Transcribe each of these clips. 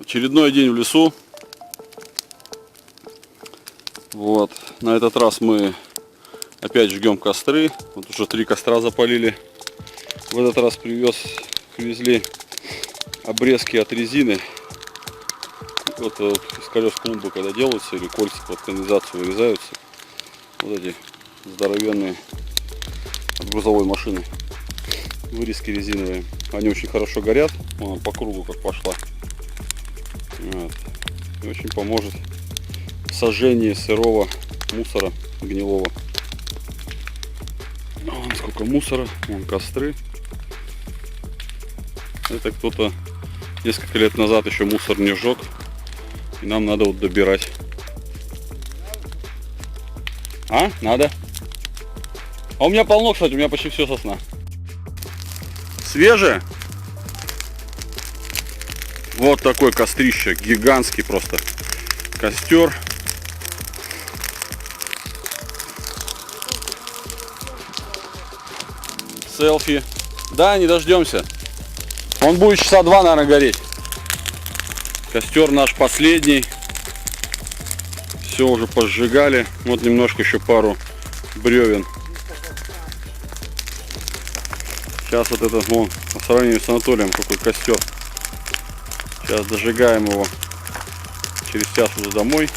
Очередной день в лесу. Вот. На этот раз мы опять жгем костры. Вот уже 3 костра запалили. В этот раз привезли обрезки от резины. Вот из колес клумбы, когда делаются, или кольца под канализацию вырезаются. Вот эти здоровенные от грузовой машины. Вырезки резиновые. Они очень хорошо горят. Вон, по кругу как пошла. Вот. И очень поможет в сожжении сырого мусора гнилого. Вон сколько мусора. Вон костры. Это кто-то несколько лет назад еще мусор не сжег. И нам надо вот добирать. А? Надо. А у меня полно, кстати, у меня почти все сосна. Свежее. Вот такой кострище, гигантский просто костер. Селфи. Да, не дождемся. Он будет часа 2, наверное, гореть. Костер наш последний. Все уже позжигали. Вот немножко еще пару бревен. Сейчас вот этот, вон, по сравнению с Анатолием, какой костер. Сейчас дожигаем его. Через час уже домой.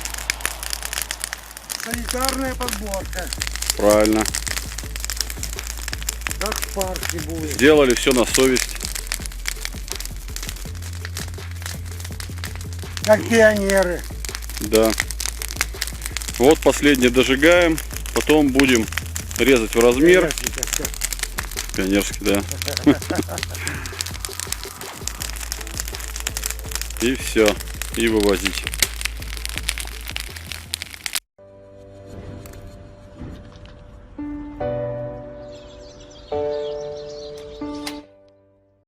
Санитарная подборка. Правильно. Как в парке будет. Сделали все на совесть. Как пионеры. Да. Вот последний дожигаем. Потом будем резать в размер. Пионерский, да. И все. И вывозить.